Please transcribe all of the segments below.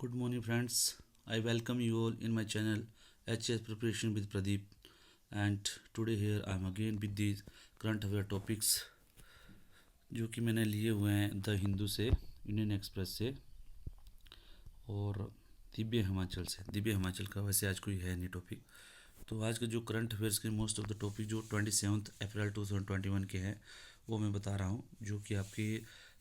Good morning, friends. I welcome you all in my channel HS Preparation with Pradeep. And today here I am again with these current affair topics जो कि मैंने लिए हुए हैं the Hindu से, Indian express से और दिव्य हिमाचल का वैसे आज कोई है नहीं टॉपिक। तो आज के जो करंट अफेयर्स के मोस्ट ऑफ द टॉपिक जो 27 अप्रैल 2021 के हैं वो मैं बता रहा हूँ, जो कि आपके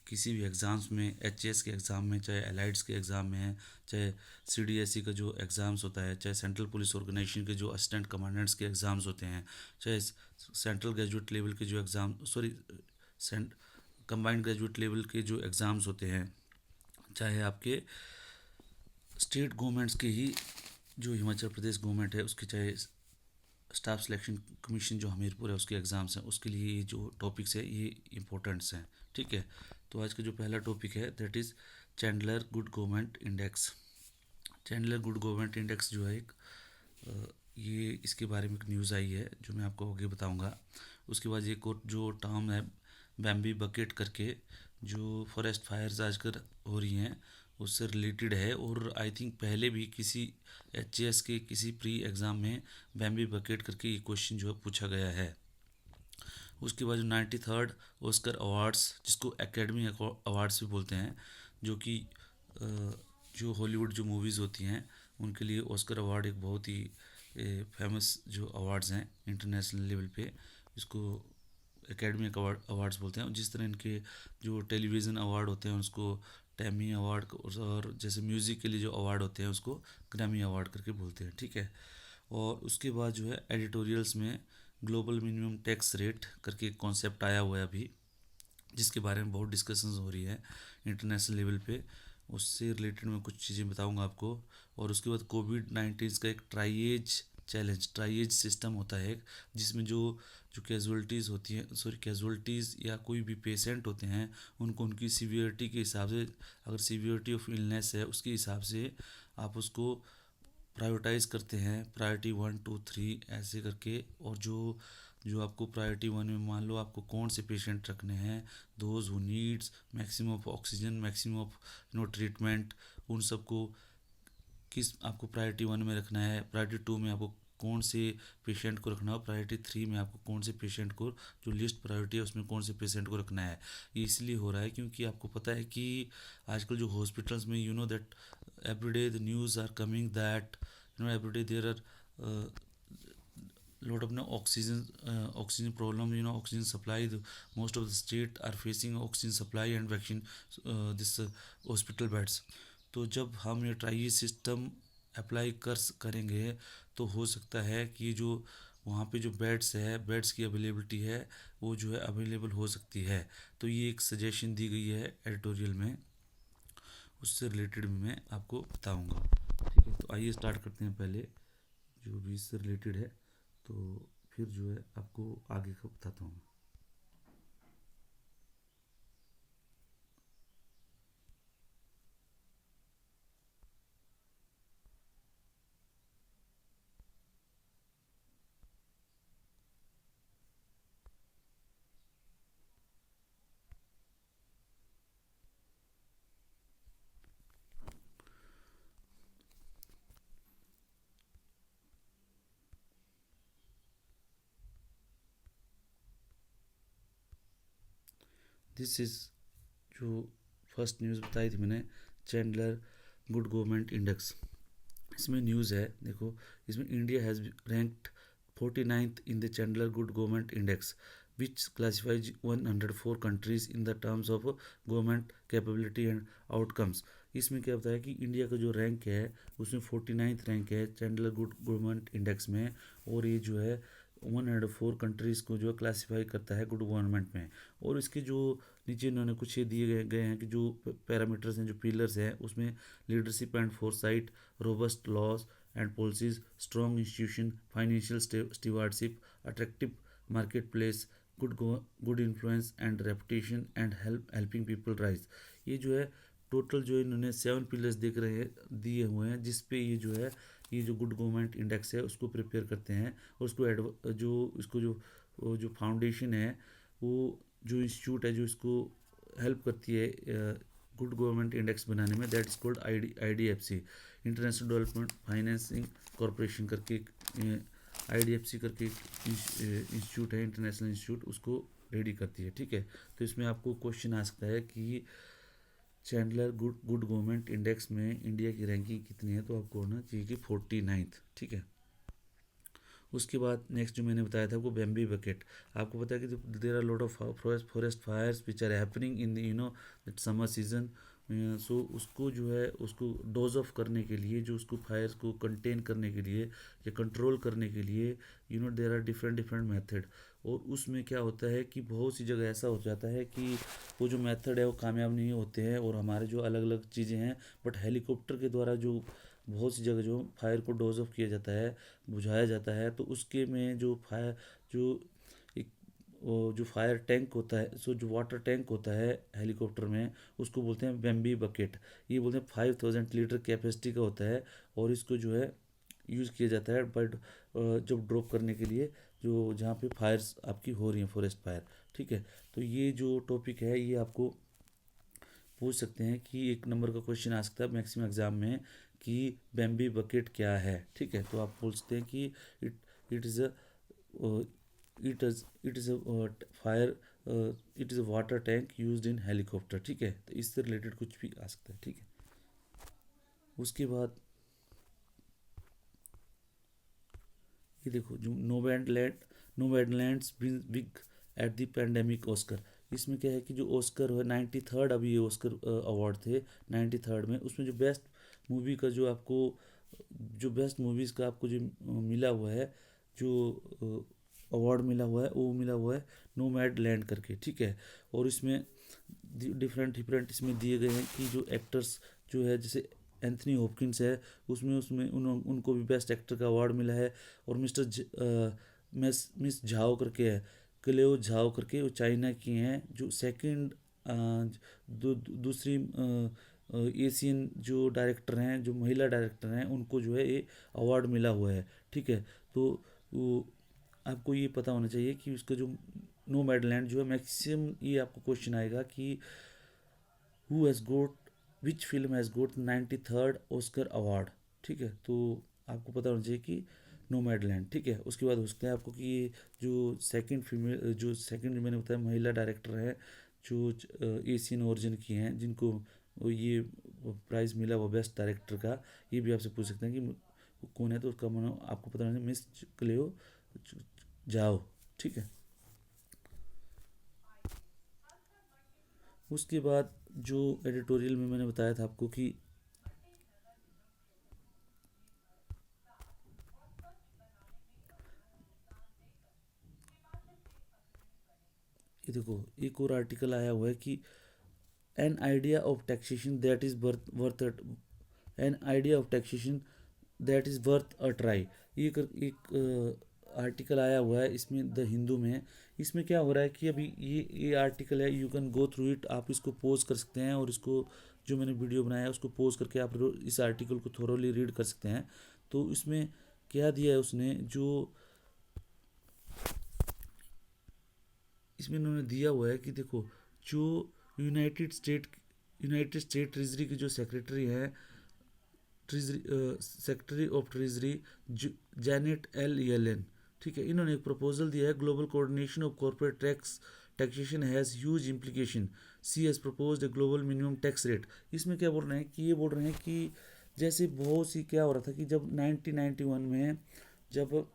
किसी भी एग्ज़ाम्स में, एच के एग्ज़ाम में, चाहे एलाइड्स के एग्ज़ाम में है, चाहे CDSE का जो एग्ज़ाम्स होता है, चाहे सेंट्रल पुलिस ऑर्गेनाइजेशन के जो असिस्टेंट कमांडेंट्स के एग्ज़ाम्स होते हैं, चाहे सेंट्रल ग्रेजुएट लेवल के जो एग्ज़ाम सेंट कंबाइंड ग्रेजुएट लेवल के जो एग्ज़ाम्स होते हैं, चाहे आपके स्टेट गवर्नमेंट्स के ही जो हिमाचल प्रदेश गवर्नमेंट है उसके, चाहे स्टाफ सिलेक्शन कमीशन जो हमीरपुर है उसके एग्ज़ाम्स हैं, उसके लिए ये जो टॉपिक्स है ये इम्पोर्टेंट्स हैं। ठीक है, तो आज का जो पहला टॉपिक है that is Chandler good government index. Chandler good government index जो है एक ये इसके बारे में एक न्यूज़ आई है जो मैं आपको आगे बताऊंगा। उसके बाद एक और जो टर्म है बैम्बी बकेट करके, जो फॉरेस्ट फायर्स आजकल हो रही हैं उससे रिलेटेड है, और आई थिंक पहले भी किसी एच के किसी प्री एग्ज़ाम में बैम्बी बकेट करके ये क्वेश्चन जो है पूछा गया है। उसके बाद जो 93rd ऑस्कर अवार्ड्स, जिसको एकेडमी अवार्ड्स भी बोलते हैं, जो कि जो हॉलीवुड जो मूवीज़ होती हैं उनके लिए ऑस्कर अवार्ड एक बहुत ही फेमस जो अवार्ड्स हैं इंटरनेशनल लेवल पे, इसको एकेडमी अवार्ड्स बोलते हैं। जिस तरह इनके जो टेलीविज़न अवार्ड होते हैं उसको टैमी अवार्ड, और जैसे म्यूज़िक के लिए जो अवार्ड होते हैं उसको ग्रैमी अवार्ड करके बोलते हैं। ठीक है, और उसके बाद जो है एडिटोरियल्स में ग्लोबल मिनिमम टैक्स रेट करके एक कॉन्सेप्ट आया हुआ है अभी, जिसके बारे में बहुत डिस्कशंस हो रही है इंटरनेशनल लेवल पे। उससे रिलेटेड मैं कुछ चीज़ें बताऊंगा आपको। और उसके बाद कोविड-19 का एक ट्राइएज सिस्टम होता है एक, जिसमें जो जो कैजुअलिटीज़ होती हैं, कैजुअलिटीज़ या कोई भी पेशेंट होते हैं उनको उनकी सीवियरिटी के हिसाब से, अगर सीवियरिटी ऑफ इलनेस है उसके हिसाब से आप उसको प्रायोरिटाइज़ करते हैं, प्रायोरिटी 1 2 3 ऐसे करके। और जो जो आपको प्रायोरिटी 1 में मान लो आपको कौन से पेशेंट रखने हैं, those who needs maximum of oxygen, maximum of treatment, उन सबको किस आपको प्रायोरिटी 1 में रखना है, प्रायोरिटी 2 में आपको कौन से पेशेंट को रखना है, प्रायोरिटी 3 में आपको कौन से पेशेंट को, जो लिस्ट प्रायोरिटी है उसमें कौन से पेशेंट को रखना है। ये इसलिए हो रहा है क्योंकि आपको पता है कि आजकल जो हॉस्पिटल्स में that everyday the news are coming that every day there are lot of oxygen problem, oxygen supply. Most of the state are facing oxygen supply and vaccine this hospital beds. तो जब हम ये triage system apply करेंगे तो हो सकता है कि जो वहाँ पे जो बेड्स की अवेलेबिलिटी है वो जो है अवेलेबल हो सकती है। तो ये एक सजेशन दी गई है एडिटोरियल में, उससे रिलेटेड भी मैं आपको बताऊंगा। ठीक है, तो आइए स्टार्ट करते हैं पहले जो भी इससे रिलेटेड है, तो फिर जो है आपको आगे का बताता हूँ। दिस इज़ जो फर्स्ट न्यूज़ बताई थी मैंने, चैंडलर गुड गवर्नमेंट इंडेक्स। इसमें न्यूज़ है, देखो इसमें India has ranked 49th in the Chandler good government index which classifies 104 countries in the terms of government capability and outcomes. इसमें क्या होता है कि इंडिया का जो रैंक है उसमें 49th रैंक है चैंडलर गुड गवर्नमेंट इंडेक्स में, और ये जो है 104 कंट्रीज़ को जो है क्लासीफाई करता है गुड गवर्नमेंट में। और इसके जो नीचे इन्होंने कुछ ये दिए गए हैं कि जो पैरामीटर्स हैं, जो पिलर्स हैं, उसमें leadership and foresight, robust laws and policies, strong institution, financial stewardship, attractive market place, good influence and reputation and helping people rise. ये जो है टोटल जो इन्होंने 7 पिलर्स देख रहे हैं दिए हुए हैं, जिस पे ये जो है ये जो गुड गवर्नमेंट इंडेक्स है उसको प्रिपेयर करते हैं। और उसको जो इसको जो वो जो फाउंडेशन है, वो जो इंस्टीट्यूट है जो इसको हेल्प करती है गुड गवर्नमेंट इंडेक्स बनाने में, that is called IDFC, international development financing corporation करके, IDFC करके इंस्टीट्यूट है, इंटरनेशनल इंस्टीट्यूट, उसको रेडी करती है। ठीक है, तो इसमें आपको क्वेश्चन आ सकता है कि चैंडलर गुड गवर्नमेंट इंडेक्स में इंडिया की रैंकिंग कितनी है, तो आपको होना चाहिए कि 49th। ठीक है, उसके बाद नेक्स्ट जो मैंने बताया था वो बेम्बी बकेट। आपको पता है कि there are lot of forest fires which are happening in the that summer season. So उसको जो है उसको डोज ऑफ करने के लिए, जो उसको फायर को कंटेन करने के लिए या कंट्रोल करने के लिए, देर आर डिफरेंट मेथड। और उसमें क्या होता है कि बहुत सी जगह ऐसा हो जाता है कि वो जो मेथड है वो कामयाब नहीं होते हैं, और हमारे जो अलग अलग चीज़ें हैं, बट हेलीकॉप्टर के द्वारा जो बहुत सी जगह जो फायर को डोज ऑफ किया जाता है, बुझाया जाता है, तो उसके में जो फायर जो एक वो जो फायर टैंक होता है, सो जो वाटर टैंक होता है हेलीकॉप्टर में, उसको बोलते हैं बेम्बी बकेट। ये बोलते हैं 5000 लीटर कैपेसिटी का होता है, और इसको जो है यूज़ किया जाता है बट जब ड्रॉप करने के लिए, जो जहाँ पे फायर्स आपकी हो रही हैं, फॉरेस्ट फायर। ठीक है, तो ये जो टॉपिक है ये आपको पूछ सकते हैं कि एक नंबर का क्वेश्चन आ सकता है मैक्सिमम एग्जाम में कि बेम्बी बकेट क्या है। ठीक है, तो आप पूछते हैं कि it it is a it is a fire it is a water tank used in helicopter. ठीक है, तो इससे रिलेटेड कुछ भी आ सकता है। ठीक है, उसके बाद ये देखो, जो Nomadland's big at the pandemic Oscar. इसमें क्या है कि जो ऑस्कर है 93rd, अभी ये ऑस्कर अवार्ड थे 93rd में, उसमें जो बेस्ट मूवी का जो आपको जो बेस्ट मूवीज़ का आपको जो मिला हुआ है, जो अवार्ड मिला हुआ है, वो मिला हुआ है नोमैड लैंड करके। ठीक है, और इसमें डिफरेंट डिफरेंट इसमें दिए गए हैं कि जो एक्टर्स जो है, जैसे एंथनी हॉपकिंस है, उसमें उसमें उनको भी बेस्ट एक्टर का अवार्ड मिला है। और मिस झाओ करके है, क्लेओ झाओ करके, वो चाइना की हैं, जो सेकंड दूसरी एशियन जो डायरेक्टर हैं, जो महिला डायरेक्टर हैं, उनको जो है ये अवार्ड मिला हुआ है। ठीक है, तो वो आपको ये पता होना चाहिए कि उसका जो नोमैडलैंड जो है, मैक्सिमम ये आपको क्वेश्चन आएगा कि who has got which film has got 93rd Oscar award. ठीक है, तो आपको पता होना चाहिए कि नोमैडलैंड। ठीक है, उसके बाद हो सकता है आपको कि जो सेकंड मैंने बताया महिला डायरेक्टर है, जो एशियन ओरिजिन की हैं, जिनको ये प्राइज़ मिला वो बेस्ट डायरेक्टर का, ये भी आपसे पूछ सकते हैं कि वो कौन है, तो उसका मानो आपको पता होना चाहिए मिस क्लेओ जाओ। ठीक है, उसके बाद जो एडिटोरियल में मैंने बताया था आपको कि ये देखो, एक और आर्टिकल आया हुआ है कि an idea of taxation that is worth an idea of taxation that is worth a try. ये एक आर्टिकल आया हुआ है इसमें द हिंदू में। इसमें क्या हो रहा है कि अभी ये आर्टिकल है, you can go through it, आप इसको पोज कर सकते हैं, और इसको जो मैंने वीडियो बनाया है उसको पोज करके आप इस आर्टिकल को थोरोली रीड कर सकते हैं। तो इसमें क्या दिया है उसने, जो इसमें इन्होंने दिया हुआ है कि देखो, जो यूनाइटेड स्टेट ट्रेजरी के जो सेक्रेटरी हैं, treasury secretary of treasury Janet L Yellen, ठीक है, इन्होंने एक प्रपोजल दिया है, global coordination of corporate taxation has huge implication, she has proposed a global minimum tax rate. इसमें क्या बोल रहे हैं कि ये बोल रहे हैं कि जैसे बहुत सी क्या हो रहा था कि जब 1991 में जब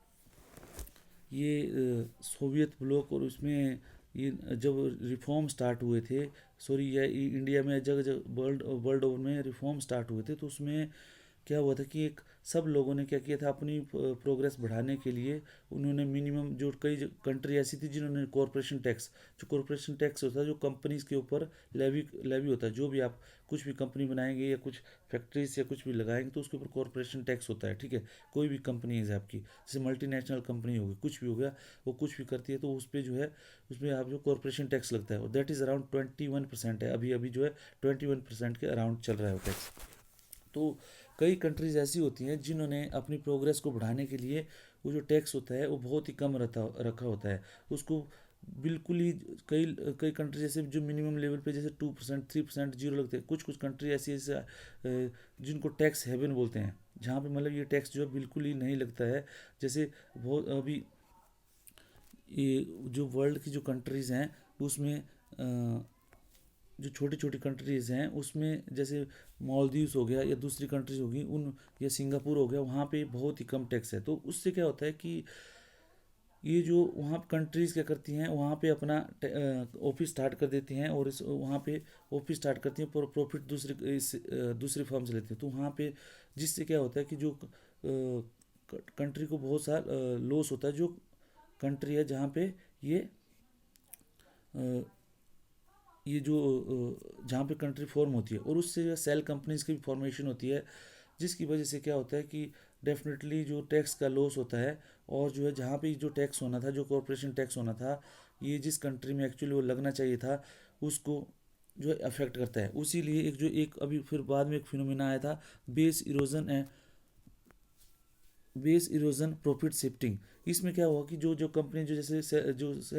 ये सोवियत ब्लॉक और उसमें ये जब रिफॉर्म स्टार्ट हुए थे, सॉरी ये इंडिया में जगह जगह वर्ल्ड ओवर में रिफॉर्म स्टार्ट हुए थे, तो उसमें क्या हुआ था कि एक सब लोगों ने क्या किया था, अपनी प्रोग्रेस बढ़ाने के लिए उन्होंने मिनिमम, जो कई कंट्री ऐसी थी जिन्होंने कॉरपोरेशन टैक्स होता है, जो कंपनीज के ऊपर लेवी होता है, जो भी आप कुछ भी कंपनी बनाएंगे या कुछ फैक्ट्रीज या कुछ भी लगाएंगे तो उसके ऊपर कॉरपोरेशन टैक्स होता है। ठीक है, कोई भी कंपनी है आपकी, जैसे मल्टीनेशनल कंपनी होगी, कुछ भी हो गया, वो कुछ भी करती है तो उस पर जो है उसमें आप जो कॉरपोरेशन टैक्स लगता है, और दैट इज़ अराउंड 21% है, अभी अभी जो है 21% के अराउंड चल रहा है वो टैक्स। तो कई कंट्रीज ऐसी होती हैं जिन्होंने अपनी प्रोग्रेस को बढ़ाने के लिए वो जो टैक्स होता है वो बहुत ही कम रखा होता है, उसको बिल्कुल ही कई कई कंट्री जैसे जो मिनिमम लेवल पे जैसे 2% 3% जीरो लगते हैं, कुछ कुछ कंट्री ऐसी ऐसे जिनको टैक्स हेवन बोलते हैं, जहाँ पे मतलब ये टैक्स जो है बिल्कुल ही नहीं लगता है। जैसे बहुत अभी ये जो वर्ल्ड की जो कंट्रीज़ हैं उसमें जो छोटी छोटी कंट्रीज़ हैं उसमें जैसे मालदीव्स हो गया या दूसरी कंट्रीज होगी उन, या सिंगापुर हो गया, वहाँ पे बहुत ही कम टैक्स है। तो उससे क्या होता है कि ये जो वहाँ कंट्रीज़ क्या करती हैं, वहाँ पे अपना ऑफिस स्टार्ट कर देती हैं और इस वहाँ पे ऑफिस स्टार्ट करती हैं, प्रॉफिट दूसरी फर्म से लेती हैं। तो वहाँ पे जिससे क्या होता है कि जो कंट्री को बहुत सारा लॉस होता है, जो कंट्री है जहाँ पे ये अ, ये जो जहाँ पे कंट्री फॉर्म होती है, और उससे सेल कंपनीज की भी फॉर्मेशन होती है, जिसकी वजह से क्या होता है कि डेफिनेटली जो टैक्स का लॉस होता है, और जो है जहाँ पे जो टैक्स होना था, जो कॉरपोरेशन टैक्स होना था, ये जिस कंट्री में एक्चुअली वो लगना चाहिए था, उसको जो है अफेक्ट करता है। उसीलिए एक अभी फिर बाद में एक फिनोमिना आया था, बेस इरोजन है, बेस इरोजन प्रॉफिट शिफ्टिंग। इसमें क्या हुआ कि जो जो कंपनी जो जैसे जो